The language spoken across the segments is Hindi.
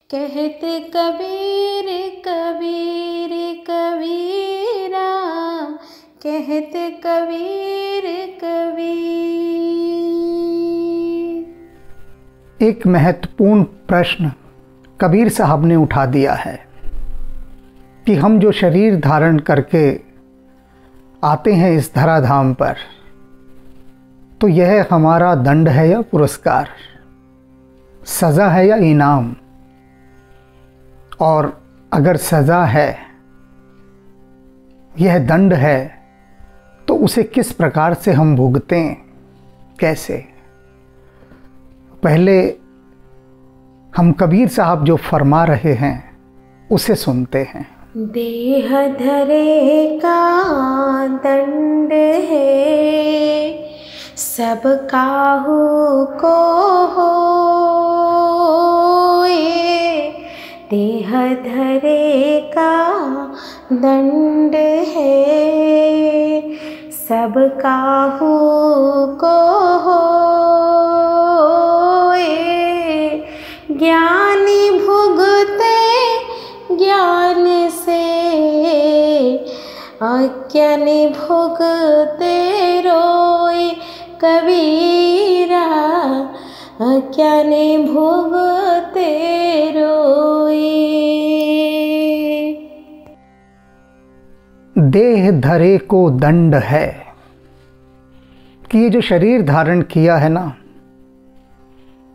कहते कबीर कबीर कबीरा, कहते कबीर कबीर। एक महत्वपूर्ण प्रश्न कबीर साहब ने उठा दिया है कि हम जो शरीर धारण करके आते हैं इस धराधाम पर, तो यह हमारा दंड है या पुरस्कार, सज़ा है या इनाम। और अगर सज़ा है, यह दंड है, तो उसे किस प्रकार से हम भुगतें, कैसे। पहले हम कबीर साहब जो फरमा रहे हैं उसे सुनते हैं। देह धरे का दंड है, सब काहू को होए। देह धरे का दंड है, सब काहू को होए। ज्ञानी भुगते ज्ञान से, अज्ञानी भुगते रोए। कबीरा अज्ञानी भुगते रोए। देह धरे को दंड है कि ये जो शरीर धारण किया है ना,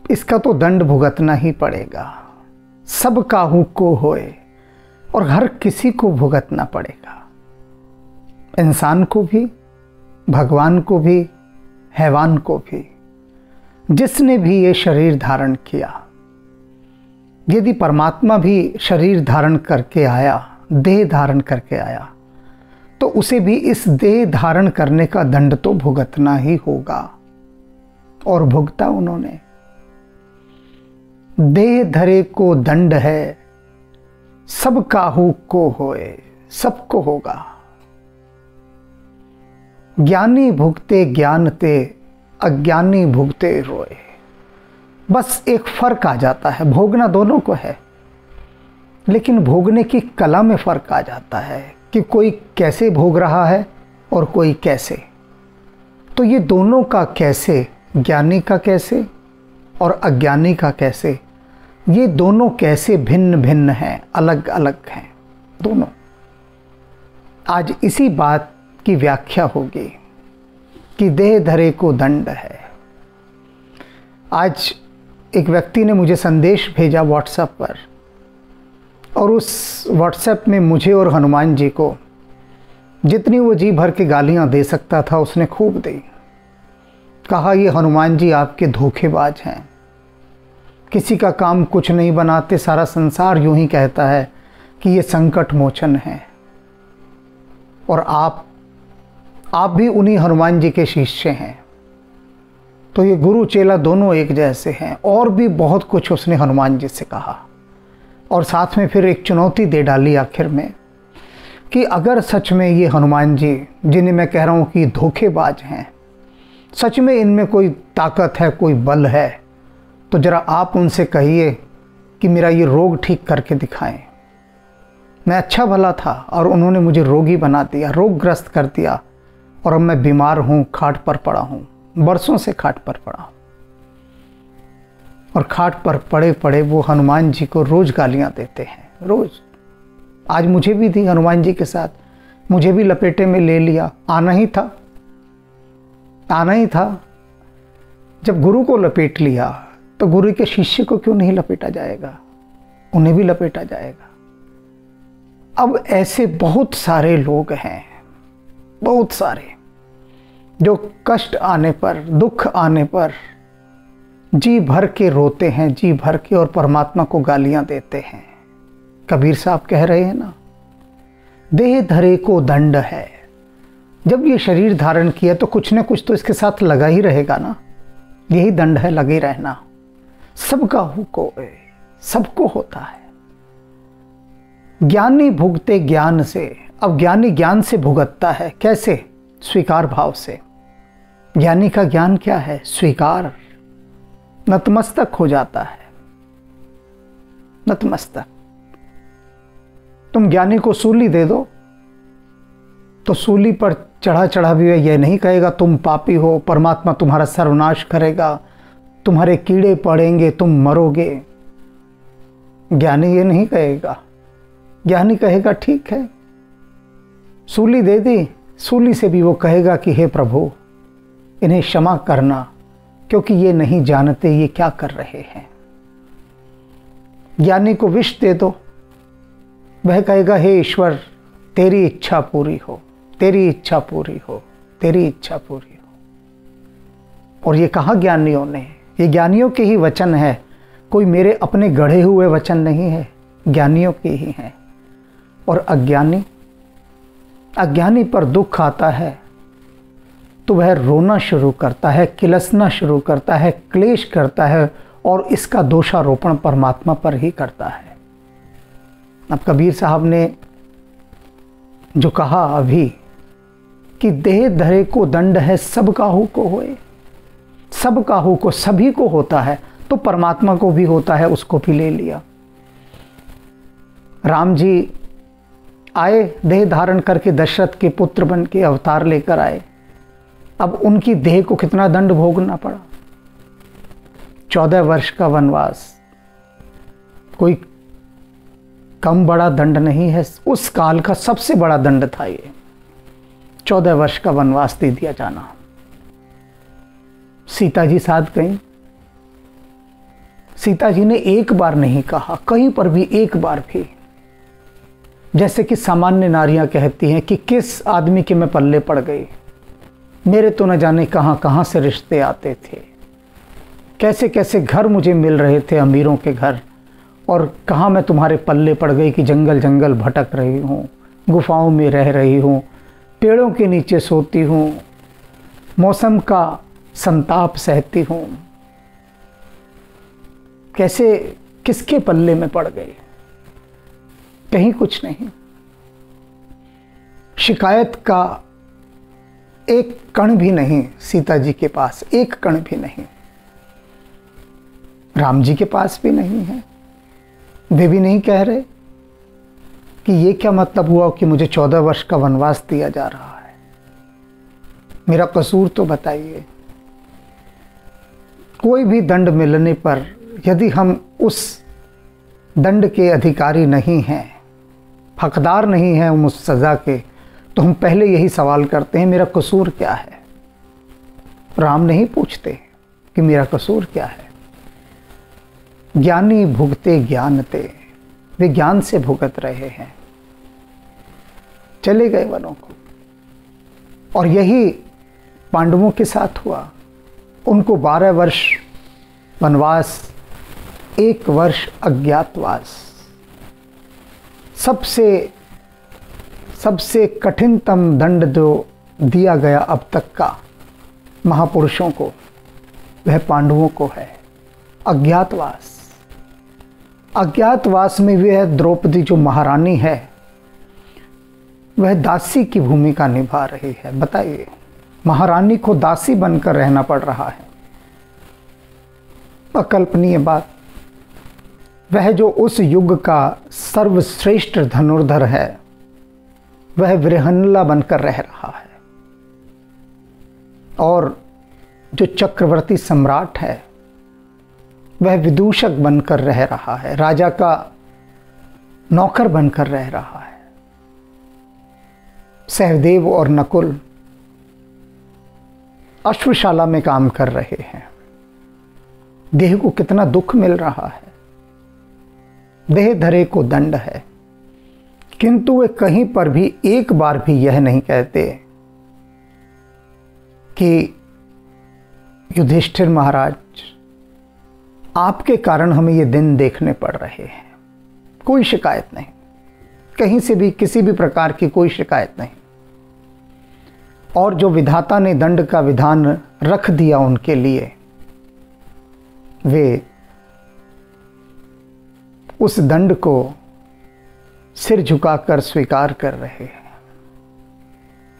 इसका तो दंड भुगतना ही पड़ेगा। सब काहू को होए, और हर किसी को भुगतना पड़ेगा। इंसान को भी, भगवान को भी, हैवान को भी, जिसने भी ये शरीर धारण किया। यदि परमात्मा भी शरीर धारण करके आया, देह धारण करके आया, तो उसे भी इस देह धारण करने का दंड तो भुगतना ही होगा। और भुगता उन्होंने। देह धरे को दंड है, सब काहू को होए, सबको होगा। ज्ञानी भुगते ज्ञान ते, अज्ञानी भुगते रोए। बस एक फर्क आ जाता है, भोगना दोनों को है, लेकिन भोगने की कला में फर्क आ जाता है कि कोई कैसे भोग रहा है और कोई कैसे। तो ये दोनों का कैसे, ज्ञानी का कैसे और अज्ञानी का कैसे, ये दोनों कैसे भिन्न भिन्न हैं, अलग अलग हैं दोनों। आज इसी बात की व्याख्या होगी कि देह धरे को दंड है। आज एक व्यक्ति ने मुझे संदेश भेजा व्हाट्सएप पर, और उस व्हाट्सएप में मुझे और हनुमान जी को जितनी वो जी भर के गालियां दे सकता था उसने खूब दी। कहा, ये हनुमान जी आपके धोखेबाज हैं, किसी का काम कुछ नहीं बनाते, सारा संसार यूं ही कहता है कि ये संकट मोचन है, और आप भी उन्हीं हनुमान जी के शिष्य हैं, तो ये गुरु चेला दोनों एक जैसे हैं। और भी बहुत कुछ उसने हनुमान जी से कहा, और साथ में फिर एक चुनौती दे डाली आखिर में कि अगर सच में ये हनुमान जी, जिन्हें मैं कह रहा हूँ कि धोखेबाज हैं, सच में इनमें कोई ताकत है, कोई बल है, तो ज़रा आप उनसे कहिए कि मेरा ये रोग ठीक करके दिखाएं। मैं अच्छा भला था और उन्होंने मुझे रोगी बना दिया, रोगग्रस्त कर दिया, और अब मैं बीमार हूँ, खाट पर पड़ा हूँ, बरसों से खाट पर पड़ा हूँ। और खाट पर पड़े पड़े वो हनुमान जी को रोज़ गालियाँ देते हैं, रोज़। आज मुझे भी दी हनुमान जी के साथ, मुझे भी लपेटे में ले लिया। आना ही था, आना ही था। जब गुरु को लपेट लिया तो गुरु के शिष्य को क्यों नहीं लपेटा जाएगा, उन्हें भी लपेटा जाएगा। अब ऐसे बहुत सारे लोग हैं, बहुत सारे, जो कष्ट आने पर, दुख आने पर जी भर के रोते हैं, जी भर के, और परमात्मा को गालियां देते हैं। कबीर साहब कह रहे हैं ना, देह धरे को दंड है। जब ये शरीर धारण किया तो कुछ न कुछ तो इसके साथ लगा ही रहेगा ना, यही दंड है, लगे रहना। सबका हुको है, सबको होता है। ज्ञानी भुगते ज्ञान से। अब ज्ञानी ज्ञान से भुगतता है, कैसे? स्वीकार भाव से। ज्ञानी का ज्ञान क्या है? स्वीकार, नतमस्तक हो जाता है। नतमस्तक। तुम ज्ञानी को सूली दे दो तो सूली पर चढ़ा चढ़ा भी यह नहीं कहेगा तुम पापी हो, परमात्मा तुम्हारा सर्वनाश करेगा, तुम्हारे कीड़े पड़ेंगे, तुम मरोगे। ज्ञानी ये नहीं कहेगा। ज्ञानी कहेगा ठीक है, सूली दे दी, सूली से भी वो कहेगा कि हे प्रभु इन्हें क्षमा करना, क्योंकि ये नहीं जानते ये क्या कर रहे हैं। ज्ञानी को विष दे दो, वह कहेगा हे ईश्वर तेरी इच्छा पूरी हो, तेरी इच्छा पूरी हो, तेरी इच्छा पूरी हो। और ये कहा ज्ञानियों ने, ये ज्ञानियों के ही वचन है, कोई मेरे अपने गढ़े हुए वचन नहीं है, ज्ञानियों के ही हैं। और अज्ञानी, अज्ञानी पर दुख आता है तो वह रोना शुरू करता है, किलसना शुरू करता है, क्लेश करता है और इसका दोषारोपण परमात्मा पर ही करता है। अब कबीर साहब ने जो कहा अभी कि देह धरे को दंड है सब काहू को होए, सब काहू को, सभी को होता है, तो परमात्मा को भी होता है, उसको भी ले लिया। राम जी आए देह धारण करके, दशरथ के पुत्र बन के अवतार लेकर आए। अब उनकी देह को कितना दंड भोगना पड़ा। 14 वर्ष का वनवास कोई कम बड़ा दंड नहीं है, उस काल का सबसे बड़ा दंड था ये। 14 वर्ष का वनवास दे दिया जाना। सीता जी साथ गई, सीता जी ने एक बार नहीं कहा, कहीं पर भी एक बार भी। जैसे कि सामान्य नारियां कहती हैं कि किस आदमी के मैं पल्ले पड़ गई, मेरे तो न जाने कहां कहां से रिश्ते आते थे, कैसे कैसे घर मुझे मिल रहे थे, अमीरों के घर, और कहां मैं तुम्हारे पल्ले पड़ गई कि जंगल जंगल भटक रही हूं, गुफाओं में रह रही हूं, पेड़ों के नीचे सोती हूं, मौसम का संताप सहती हूं, कैसे किसके पल्ले में पड़ गई। कहीं कुछ नहीं, शिकायत का एक कण भी नहीं सीता जी के पास, एक कण भी नहीं। राम जी के पास भी नहीं है। वे भी नहीं कह रहे कि ये क्या मतलब हुआ कि मुझे 14 वर्ष का वनवास दिया जा रहा है, मेरा कसूर तो बताइए। कोई भी दंड मिलने पर यदि हम उस दंड के अधिकारी नहीं हैं, हकदार नहीं हैं हम उस सज़ा के, तो हम पहले यही सवाल करते हैं मेरा कसूर क्या है। राम नहीं पूछते कि मेरा कसूर क्या है। ज्ञानी भुगते ज्ञानते, वे ज्ञान से भुगत रहे हैं। चले गए वनों को, और यही पांडवों के साथ हुआ। उनको 12 वर्ष वनवास, 1 वर्ष अज्ञातवास, सबसे कठिनतम दंड जो दिया गया अब तक का महापुरुषों को, वह पांडवों को है अज्ञातवास। अज्ञातवास में वह द्रौपदी जो महारानी है, वह दासी की भूमिका निभा रही है। बताइए, महारानी को दासी बनकर रहना पड़ रहा है, अकल्पनीय बात। वह जो उस युग का सर्वश्रेष्ठ धनुर्धर है, वह विरहन्ला बनकर रह रहा है, और जो चक्रवर्ती सम्राट है वह विदूषक बनकर रह रहा है, राजा का नौकर बनकर रह रहा है। सहदेव और नकुल अश्वशाला में काम कर रहे हैं। देह को कितना दुख मिल रहा है, देह धरे को दंड है, किंतु वे कहीं पर भी एक बार भी यह नहीं कहते कि युधिष्ठिर महाराज आपके कारण हमें ये दिन देखने पड़ रहे हैं। कोई शिकायत नहीं, कहीं से भी किसी भी प्रकार की कोई शिकायत नहीं। और जो विधाता ने दंड का विधान रख दिया उनके लिए, वे उस दंड को सिर झुकाकर स्वीकार कर रहे हैं,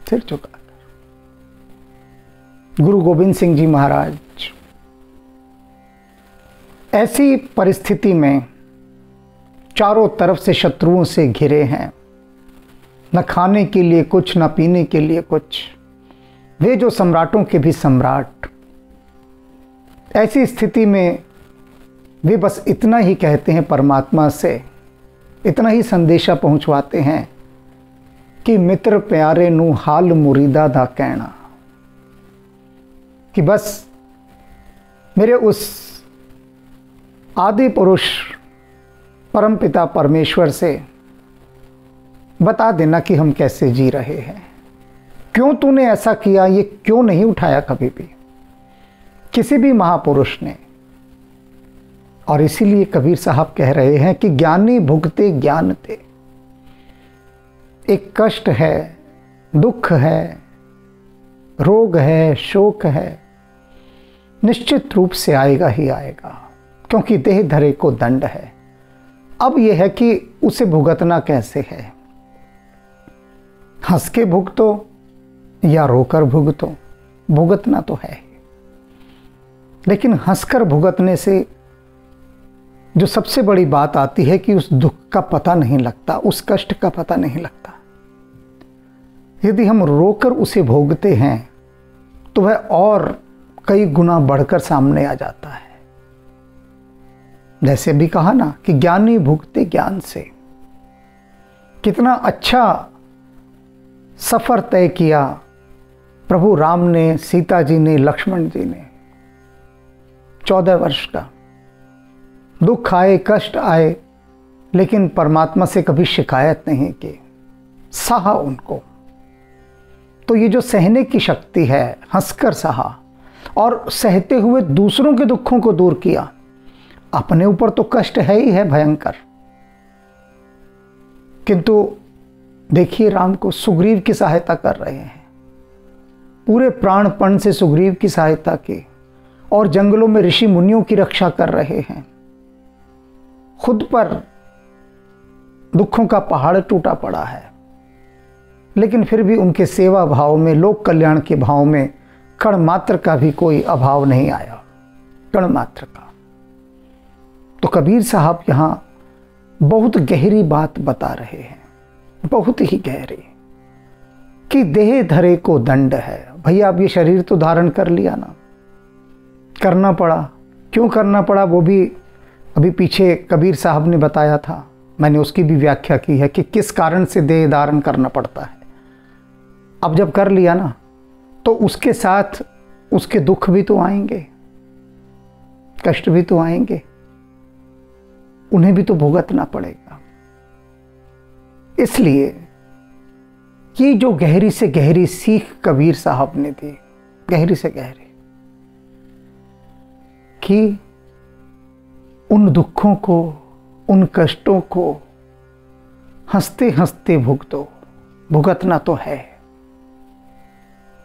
सिर झुकाकर। गुरु गोविंद सिंह जी महाराज ऐसी परिस्थिति में चारों तरफ से शत्रुओं से घिरे हैं, न खाने के लिए कुछ, न पीने के लिए कुछ। वे जो सम्राटों के भी सम्राट। ऐसी स्थिति में वे बस इतना ही कहते हैं परमात्मा से, इतना ही संदेशा पहुंचवाते हैं कि मित्र प्यारे नू हाल मुरीदा दा कहना, कि बस मेरे उस आदि पुरुष परमपिता परमेश्वर से बता देना कि हम कैसे जी रहे हैं, क्यों तूने ऐसा किया, ये क्यों नहीं उठाया कभी भी किसी भी महापुरुष ने। और इसीलिए कबीर साहब कह रहे हैं कि ज्ञानी भुगते ज्ञान ते। एक कष्ट है, दुख है, रोग है, शोक है, निश्चित रूप से आएगा ही आएगा, क्योंकि देह धरे को दंड है। अब यह है कि उसे भुगतना कैसे है। हंस के भुगतो या रोकर भुगतो, भुगतना तो है। लेकिन हंसकर भुगतने से जो सबसे बड़ी बात आती है कि उस दुख का पता नहीं लगता, उस कष्ट का पता नहीं लगता। यदि हम रोकर उसे भोगते हैं तो वह और कई गुना बढ़कर सामने आ जाता है। जैसे भी कहा ना कि ज्ञानी भुगते ज्ञान से। कितना अच्छा सफर तय किया प्रभु राम ने, सीता जी ने, लक्ष्मण जी ने। 14 वर्ष का दुख आए, कष्ट आए, लेकिन परमात्मा से कभी शिकायत नहीं की, सहा उनको। तो ये जो सहने की शक्ति है, हंसकर सहा और सहते हुए दूसरों के दुखों को दूर किया। अपने ऊपर तो कष्ट है ही है भयंकर, किंतु देखिए राम को सुग्रीव की सहायता कर रहे हैं, पूरे प्राणपण से सुग्रीव की सहायता की, और जंगलों में ऋषि मुनियों की रक्षा कर रहे हैं। खुद पर दुखों का पहाड़ टूटा पड़ा है, लेकिन फिर भी उनके सेवा भाव में, लोक कल्याण के भाव में कण मात्र का भी कोई अभाव नहीं आया, कण मात्र का। तो कबीर साहब यहां बहुत गहरी बात बता रहे हैं, बहुत ही गहरी, कि देह धरे को दंड है। भैया अब ये शरीर तो धारण कर लिया ना, करना पड़ा। क्यों करना पड़ा वो भी अभी पीछे कबीर साहब ने बताया था, मैंने उसकी भी व्याख्या की है कि किस कारण से देह धारण करना पड़ता है। अब जब कर लिया ना तो उसके साथ उसके दुख भी तो आएंगे, कष्ट भी तो आएंगे, उन्हें भी तो भुगतना पड़ेगा। इसलिए ये जो गहरी से गहरी सीख कबीर साहब ने दी, गहरी से गहरी, कि उन दुखों को, उन कष्टों को हंसते हंसते भुगतो, भुगतना तो है,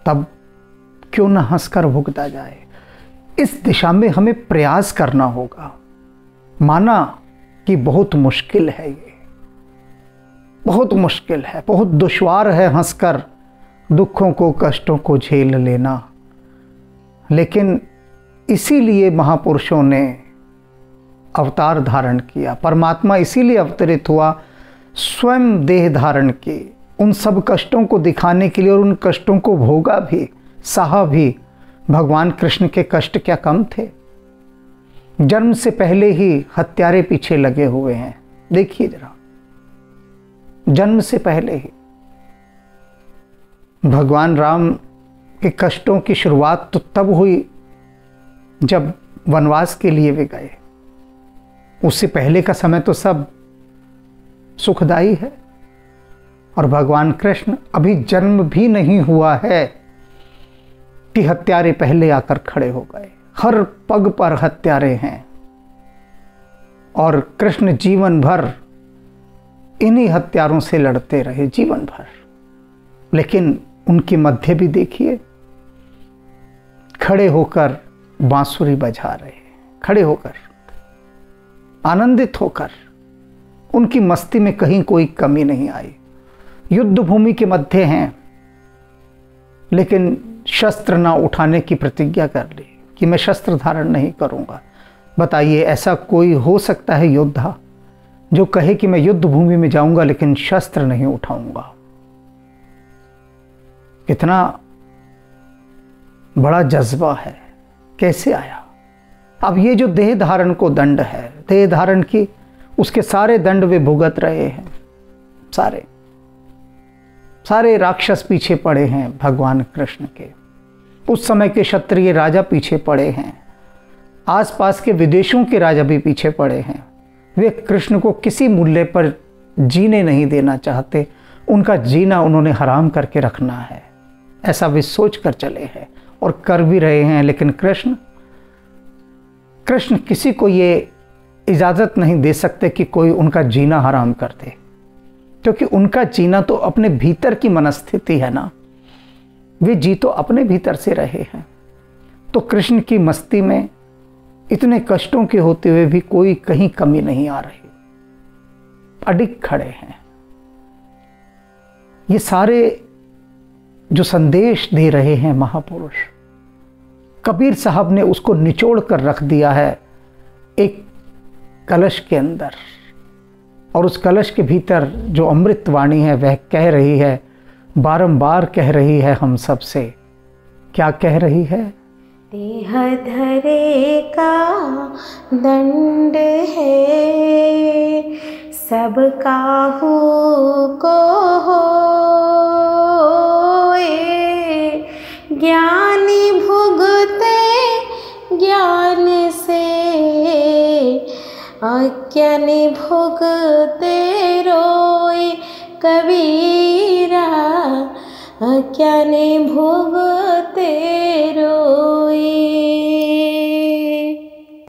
तब क्यों ना हंसकर भुगता जाए। इस दिशा में हमें प्रयास करना होगा। माना कि बहुत मुश्किल है, ये बहुत मुश्किल है, बहुत दुश्वार है हंसकर दुखों को, कष्टों को झेल लेना, लेकिन इसीलिए महापुरुषों ने अवतार धारण किया। परमात्मा इसीलिए अवतरित हुआ, स्वयं देह धारण की, उन सब कष्टों को दिखाने के लिए, और उन कष्टों को भोगा भी, सहा भी। भगवान कृष्ण के कष्ट क्या कम थे? जन्म से पहले ही हत्यारे पीछे लगे हुए हैं, देखिए जरा, जन्म से पहले ही। भगवान राम के कष्टों की शुरुआत तो तब हुई जब वनवास के लिए वे गए। उससे पहले का समय तो सब सुखदाई है। और भगवान कृष्ण अभी जन्म भी नहीं हुआ है कि हत्यारे पहले आकर खड़े हो गए। हर पग पर हत्यारे हैं, और कृष्ण जीवन भर इन्हीं हत्यारों से लड़ते रहे, जीवन भर। लेकिन उनके मध्य भी देखिए, खड़े होकर बांसुरी बजा रहे, खड़े होकर, आनंदित होकर। उनकी मस्ती में कहीं कोई कमी नहीं आई। युद्ध भूमि के मध्य हैं, लेकिन शस्त्र ना उठाने की प्रतिज्ञा कर ली कि मैं शस्त्र धारण नहीं करूंगा। बताइए, ऐसा कोई हो सकता है योद्धा जो कहे कि मैं युद्ध भूमि में जाऊंगा लेकिन शस्त्र नहीं उठाऊंगा। कितना बड़ा जज्बा है, कैसे आया। अब ये जो देह धारण को दंड है, देह धारण की उसके सारे दंड वे भुगत रहे हैं। सारे राक्षस पीछे पड़े हैं भगवान कृष्ण के। उस समय के क्षत्रिय राजा पीछे पड़े हैं, आसपास के विदेशों के राजा भी पीछे पड़े हैं। वे कृष्ण को किसी मूल्य पर जीने नहीं देना चाहते, उनका जीना उन्होंने हराम करके रखना है, ऐसा वे सोच कर चले हैं और कर भी रहे हैं। लेकिन कृष्ण किसी को ये इजाज़त नहीं दे सकते कि कोई उनका जीना हराम कर दे, क्योंकि उनका जीना तो अपने भीतर की मनस्थिति है ना, वे जी तो अपने भीतर से रहे हैं। तो कृष्ण की मस्ती में इतने कष्टों के होते हुए भी कोई कहीं कमी नहीं आ रही, अडिग खड़े हैं। ये सारे जो संदेश दे रहे हैं महापुरुष, कबीर साहब ने उसको निचोड़ कर रख दिया है एक कलश के अंदर, और उस कलश के भीतर जो अमृत वाणी है वह कह रही है, बारंबार कह रही है हम सब से। क्या कह रही है? देह धरे का दंड है, सब काहू को होए, ज्ञानी भुगते ज्ञान से, अज्ञानी भुगते रोए कबीरा, अज्ञानी भुगते